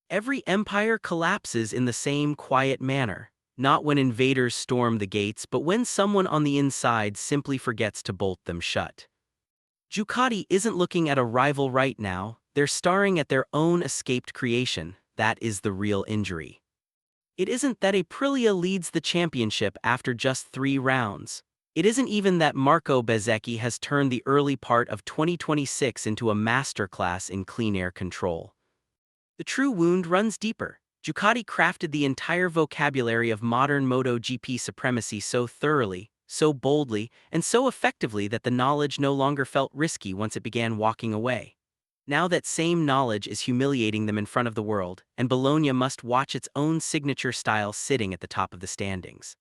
Every empire collapses in the same quiet manner, not when invaders storm the gates, but when someone on the inside simply forgets to bolt them shut. Ducati isn't looking at a rival right now, they're staring at their own escaped creation. That is the real injury. It isn't that Aprilia leads the championship after just 3 rounds. It isn't even that Marco Bezzecchi has turned the early part of 2026 into a masterclass in clean air control. The true wound runs deeper. Ducati crafted the entire vocabulary of modern MotoGP supremacy so thoroughly, so boldly, and so effectively that the knowledge no longer felt risky once it began walking away. Now that same knowledge is humiliating them in front of the world, and Bologna must watch its own signature style sitting at the top of the standings.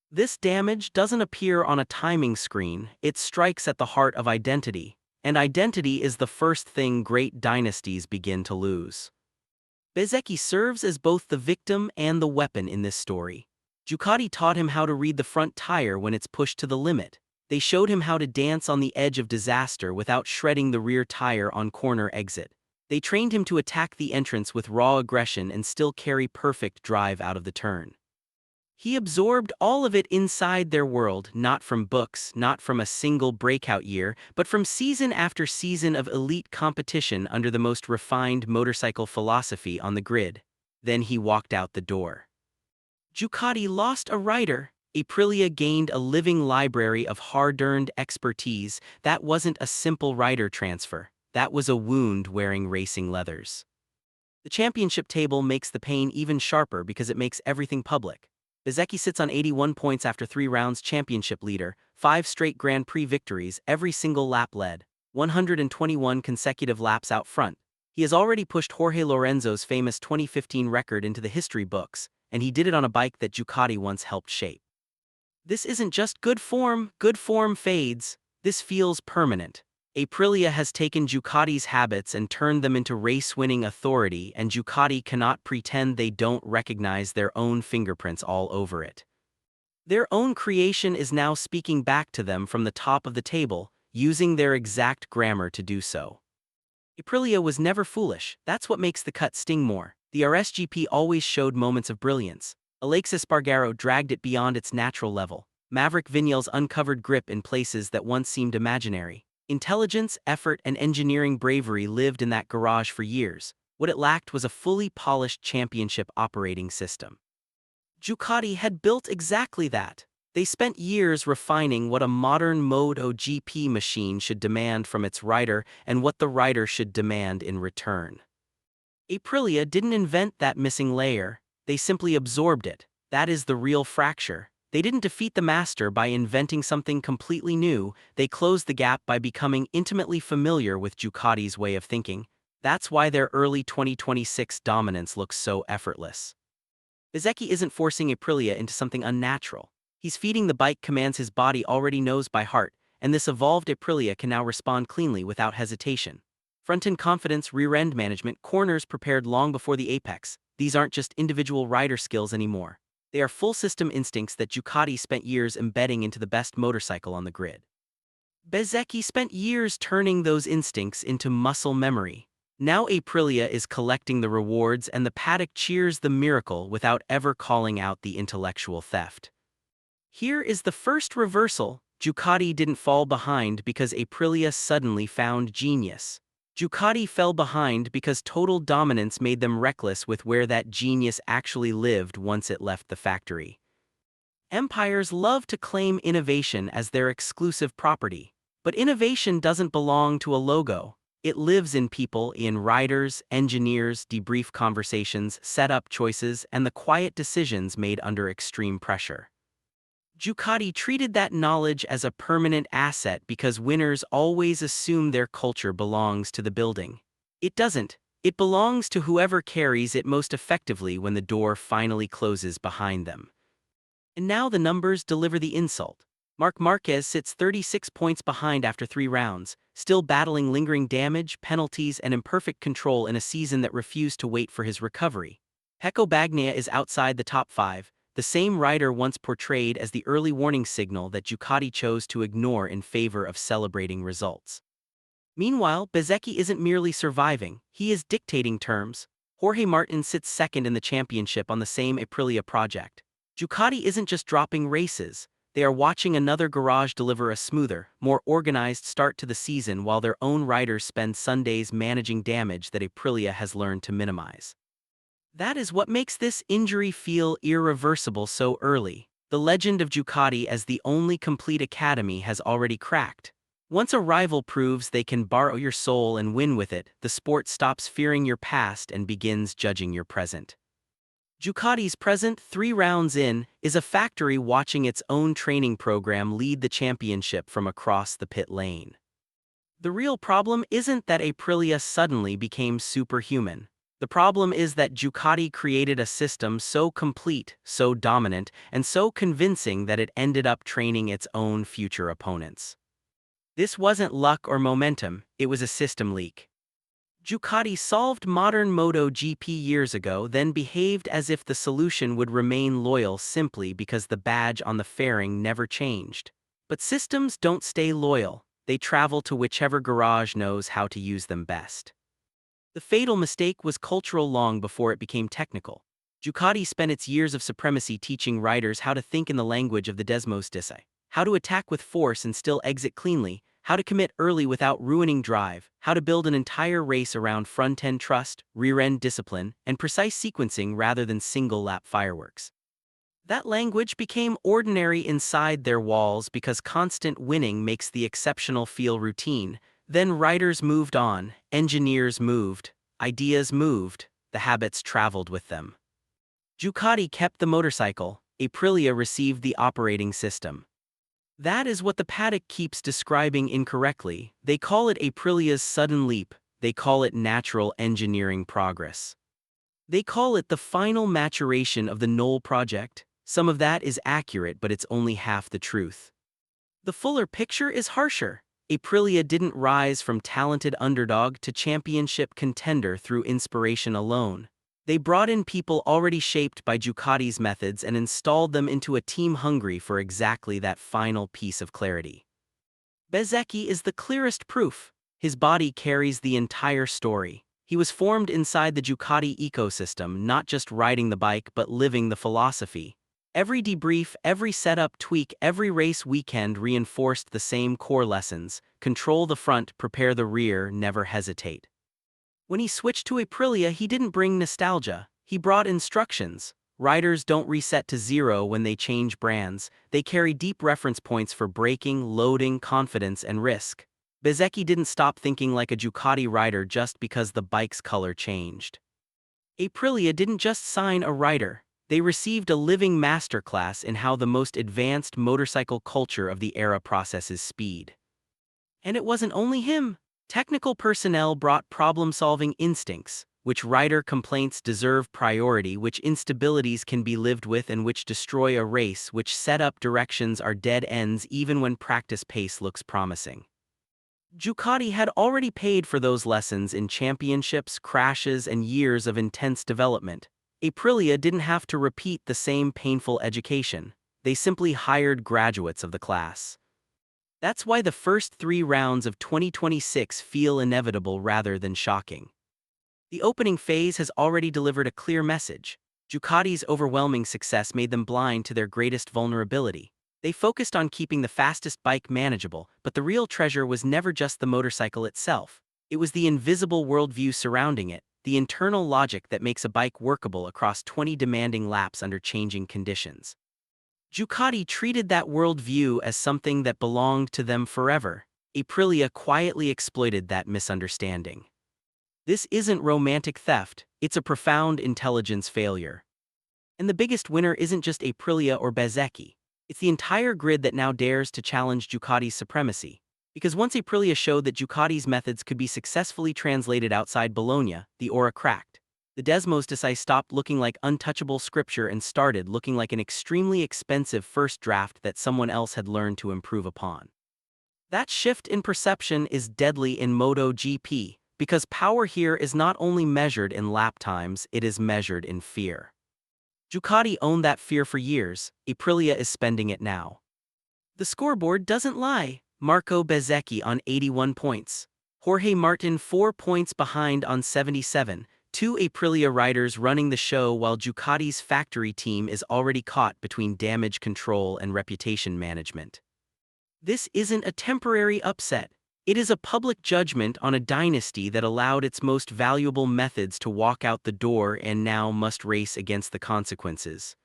This damage doesn't appear on a timing screen, it strikes at the heart of identity, and identity is the first thing great dynasties begin to lose. Bezzecchi serves as both the victim and the weapon in this story. Ducati taught him how to read the front tire when it's pushed to the limit. They showed him how to dance on the edge of disaster without shredding the rear tire on corner exit. They trained him to attack the entrance with raw aggression and still carry perfect drive out of the turn. He absorbed all of it inside their world, not from books, not from a single breakout year, but from season after season of elite competition under the most refined motorcycle philosophy on the grid. Then he walked out the door. Ducati lost a rider. Aprilia gained a living library of hard-earned expertise. That wasn't a simple rider transfer. That was a wound wearing racing leathers. The championship table makes the pain even sharper because it makes everything public. Bezzecchi sits on 81 points after 3 rounds, championship leader, 5 straight Grand Prix victories, every single lap led, 121 consecutive laps out front. He has already pushed Jorge Lorenzo's famous 2015 record into the history books, and he did it on a bike that Ducati once helped shape. This isn't just good form fades, this feels permanent. Aprilia has taken Ducati's habits and turned them into race-winning authority, and Ducati cannot pretend they don't recognize their own fingerprints all over it. Their own creation is now speaking back to them from the top of the table, using their exact grammar to do so. Aprilia was never foolish, that's what makes the cut sting more. The RSGP always showed moments of brilliance. Alexis Spargaro dragged it beyond its natural level. Maverick Vignales uncovered grip in places that once seemed imaginary. Intelligence, effort, and engineering bravery lived in that garage for years. What it lacked was a fully polished championship operating system. Ducati had built exactly that. They spent years refining what a modern MotoGP machine should demand from its rider and what the rider should demand in return. Aprilia didn't invent that missing layer, they simply absorbed it. That is the real fracture. They didn't defeat the master by inventing something completely new, they closed the gap by becoming intimately familiar with Ducati's way of thinking. That's why their early 2026 dominance looks so effortless. Bezzecchi isn't forcing Aprilia into something unnatural. He's feeding the bike commands his body already knows by heart, and this evolved Aprilia can now respond cleanly without hesitation. Front-end confidence, rear-end management, corners prepared long before the apex. These aren't just individual rider skills anymore. They are full-system instincts that Ducati spent years embedding into the best motorcycle on the grid. Bezzecchi spent years turning those instincts into muscle memory. Now Aprilia is collecting the rewards and the paddock cheers the miracle without ever calling out the intellectual theft. Here is the first reversal. Ducati didn't fall behind because Aprilia suddenly found genius. Ducati fell behind because total dominance made them reckless with where that genius actually lived once it left the factory. Empires love to claim innovation as their exclusive property, but innovation doesn't belong to a logo. It lives in people, in riders, engineers, debrief conversations, setup choices, and the quiet decisions made under extreme pressure. Ducati treated that knowledge as a permanent asset because winners always assume their culture belongs to the building. It doesn't. It belongs to whoever carries it most effectively when the door finally closes behind them. And now the numbers deliver the insult. Marc Marquez sits 36 points behind after 3 rounds, still battling lingering damage, penalties, and imperfect control in a season that refused to wait for his recovery. Pecco Bagnaia is outside the top 5. The same rider once portrayed as the early warning signal that Ducati chose to ignore in favor of celebrating results. Meanwhile, Bezzecchi isn't merely surviving, he is dictating terms. Jorge Martín sits second in the championship on the same Aprilia project. Ducati isn't just dropping races, they are watching another garage deliver a smoother, more organized start to the season while their own riders spend Sundays managing damage that Aprilia has learned to minimize. That is what makes this injury feel irreversible so early. The legend of Ducati as the only complete academy has already cracked. Once a rival proves they can borrow your soul and win with it, the sport stops fearing your past and begins judging your present. Ducati's present, 3 rounds in, is a factory watching its own training program lead the championship from across the pit lane. The real problem isn't that Aprilia suddenly became superhuman. The problem is that Ducati created a system so complete, so dominant, and so convincing that it ended up training its own future opponents. This wasn't luck or momentum, it was a system leak. Ducati solved modern MotoGP years ago, then behaved as if the solution would remain loyal simply because the badge on the fairing never changed. But systems don't stay loyal, they travel to whichever garage knows how to use them best. The fatal mistake was cultural long before it became technical. Ducati spent its years of supremacy teaching riders how to think in the language of the dynasty, how to attack with force and still exit cleanly, how to commit early without ruining drive, how to build an entire race around front-end trust, rear-end discipline, and precise sequencing rather than single-lap fireworks. That language became ordinary inside their walls because constant winning makes the exceptional feel routine. Then riders moved on, engineers moved, ideas moved, the habits traveled with them. Ducati kept the motorcycle, Aprilia received the operating system. That is what the paddock keeps describing incorrectly. They call it Aprilia's sudden leap, they call it natural engineering progress. They call it the final maturation of the Knoll project. Some of that is accurate, but it's only half the truth. The fuller picture is harsher. Aprilia didn't rise from talented underdog to championship contender through inspiration alone. They brought in people already shaped by Ducati's methods and installed them into a team hungry for exactly that final piece of clarity. Bezzecchi is the clearest proof. His body carries the entire story. He was formed inside the Ducati ecosystem, not just riding the bike but living the philosophy. Every debrief, every setup tweak, every race weekend reinforced the same core lessons: control the front, prepare the rear, never hesitate. When he switched to Aprilia, he didn't bring nostalgia, he brought instructions. Riders don't reset to zero when they change brands, they carry deep reference points for braking, loading, confidence, and risk. Bezzecchi didn't stop thinking like a Ducati rider just because the bike's color changed. Aprilia didn't just sign a rider. They received a living masterclass in how the most advanced motorcycle culture of the era processes speed. And it wasn't only him. Technical personnel brought problem-solving instincts, which rider complaints deserve priority, which instabilities can be lived with, and which destroy a race, which setup directions are dead ends even when practice pace looks promising. Ducati had already paid for those lessons in championships, crashes, and years of intense development. Aprilia didn't have to repeat the same painful education, they simply hired graduates of the class. That's why the first 3 rounds of 2026 feel inevitable rather than shocking. The opening phase has already delivered a clear message. Ducati's overwhelming success made them blind to their greatest vulnerability. They focused on keeping the fastest bike manageable, but the real treasure was never just the motorcycle itself. It was the invisible worldview surrounding it, the internal logic that makes a bike workable across 20 demanding laps under changing conditions. Ducati treated that worldview as something that belonged to them forever. Aprilia quietly exploited that misunderstanding. This isn't romantic theft, it's a profound intelligence failure. And the biggest winner isn't just Aprilia or Bezzecchi. It's the entire grid that now dares to challenge Ducati's supremacy. Because once Aprilia showed that Ducati's methods could be successfully translated outside Bologna, the aura cracked. The dynasty stopped looking like untouchable scripture and started looking like an extremely expensive first draft that someone else had learned to improve upon. That shift in perception is deadly in MotoGP, because power here is not only measured in lap times, it is measured in fear. Ducati owned that fear for years, Aprilia is spending it now. The scoreboard doesn't lie. Marco Bezzecchi on 81 points. Jorge Martín 4 points behind on 77, Two Aprilia riders running the show while Ducati's factory team is already caught between damage control and reputation management. This isn't a temporary upset. It is a public judgment on a dynasty that allowed its most valuable methods to walk out the door and now must race against the consequences.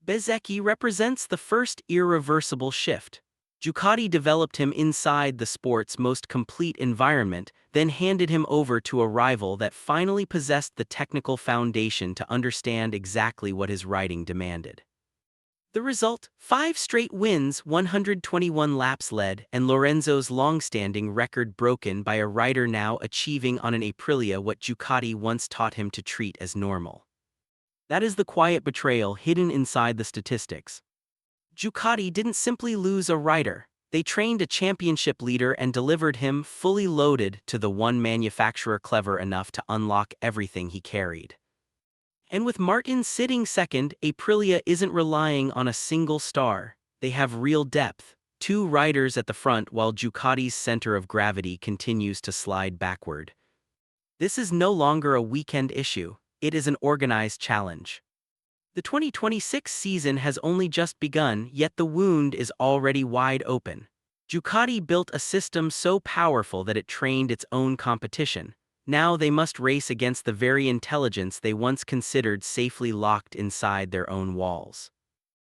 Bezzecchi represents the first irreversible shift. Ducati developed him inside the sport's most complete environment, then handed him over to a rival that finally possessed the technical foundation to understand exactly what his riding demanded. The result? 5 straight wins, 121 laps led, and Lorenzo's long-standing record broken by a rider now achieving on an Aprilia what Ducati once taught him to treat as normal. That is the quiet betrayal hidden inside the statistics. Ducati didn't simply lose a rider. They trained a championship leader and delivered him fully loaded to the one manufacturer clever enough to unlock everything he carried. And with Martin sitting second, Aprilia isn't relying on a single star. They have real depth. 2 riders at the front while Ducati's center of gravity continues to slide backward. This is no longer a weekend issue. It is an organized challenge. The 2026 season has only just begun, yet the wound is already wide open. Ducati built a system so powerful that it trained its own competition. Now they must race against the very intelligence they once considered safely locked inside their own walls.